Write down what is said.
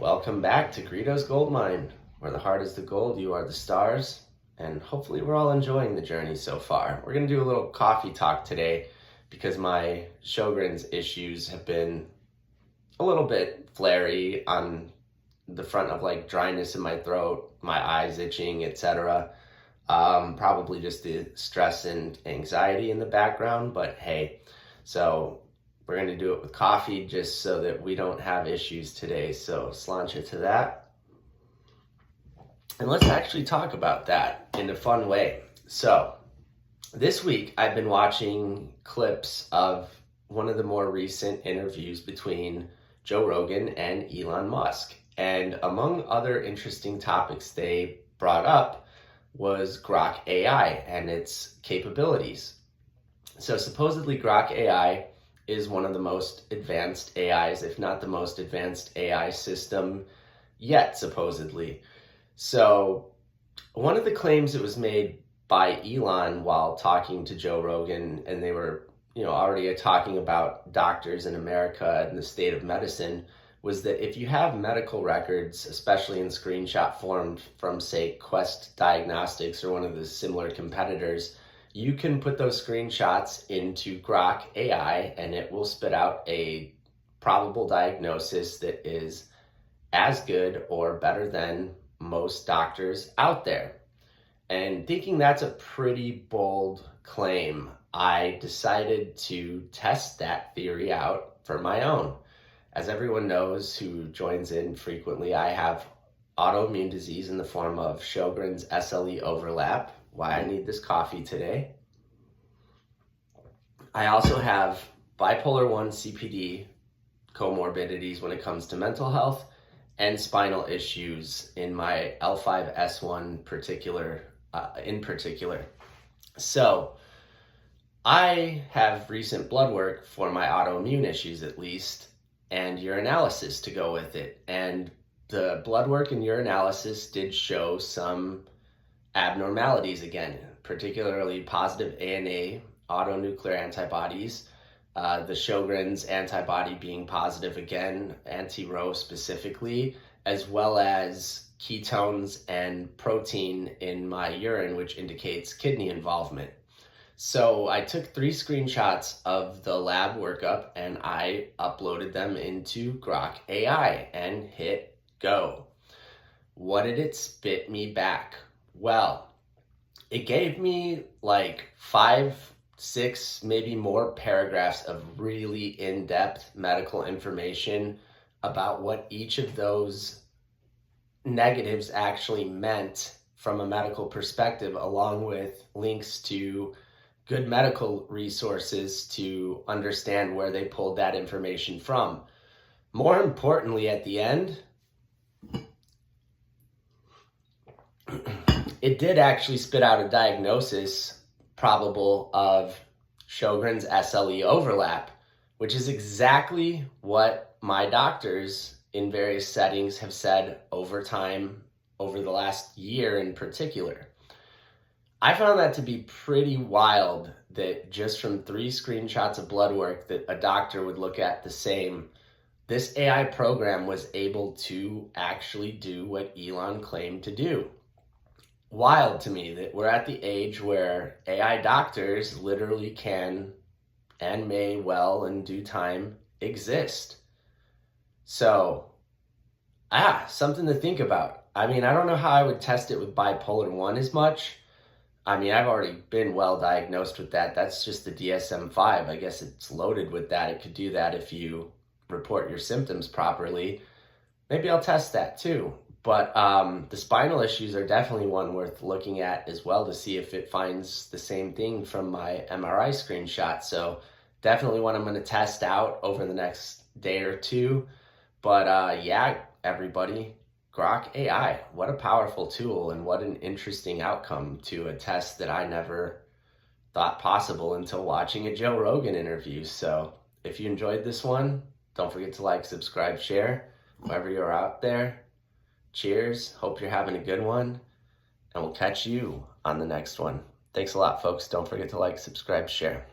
Welcome back to Greedo's Gold Mine, where the heart is the gold, you are the stars, and hopefully we're all enjoying the journey so far. We're going to do a little coffee talk today because my Sjogren's issues have been a little bit flary on the front of like dryness in my throat, my eyes itching, etc. Probably just the stress and anxiety in the background, but hey, so we're going to do it with coffee just so that we don't have issues today. So sláinte to that. And let's actually talk about that in a fun way. So this week I've been watching clips of one of the more recent interviews between Joe Rogan and Elon Musk. And among other interesting topics they brought up was GrokAi and its capabilities. So supposedly GrokAi is one of the most advanced AIs, if not the most advanced AI system yet, supposedly. So one of the claims that was made by Elon while talking to Joe Rogan, and they were, already talking about doctors in America and the state of medicine, was that if you have medical records, especially in screenshot form from, say, Quest Diagnostics or one of the similar competitors, you can put those screenshots into GrokAi and it will spit out a probable diagnosis that is as good or better than most doctors out there. And thinking that's a pretty bold claim, I decided to test that theory out for my own. As everyone knows who joins in frequently, I have autoimmune disease in the form of Sjogren's SLE overlap, why I need this coffee today. I also have bipolar 1 CPD comorbidities when it comes to mental health and spinal issues in my L5S1 in particular. So I have recent blood work for my autoimmune issues at least, and urinalysis to go with it. And the blood work and urinalysis did show some abnormalities again, particularly positive ANA, autonuclear antibodies, the Sjogren's antibody being positive again, anti-Ro specifically, as well as ketones and protein in my urine, which indicates kidney involvement. So I took 3 screenshots of the lab workup and I uploaded them into GrokAi and hit go. What did it spit me back? Well, it gave me like 5, 6, maybe more paragraphs of really in-depth medical information about what each of those negatives actually meant from a medical perspective, along with links to good medical resources to understand where they pulled that information from. More importantly, at the end, it did actually spit out a diagnosis probable of Sjogren's SLE overlap, which is exactly what my doctors in various settings have said over time, over the last year in particular. I found that to be pretty wild that just from 3 screenshots of blood work that a doctor would look at the same, this AI program was able to actually do what Elon claimed to do. Wild to me that we're at the age where AI doctors literally can and may well in due time exist. So, something to think about. I mean, I don't know how I would test it with bipolar 1 as much. I mean, I've already been well diagnosed with that. That's just the DSM-5. I guess it's loaded with that. It could do that if you report your symptoms properly. Maybe I'll test that too. But the spinal issues are definitely one worth looking at as well to see if it finds the same thing from my MRI screenshot. So definitely one I'm going to test out over the next day or two. But everybody, GrokAi, what a powerful tool and what an interesting outcome to a test that I never thought possible until watching a Joe Rogan interview. So if you enjoyed this one, don't forget to like, subscribe, share, whoever you're out there. Cheers. Hope you're having a good one, and we'll catch you on the next one. Thanks a lot, folks. Don't forget to like, subscribe, share.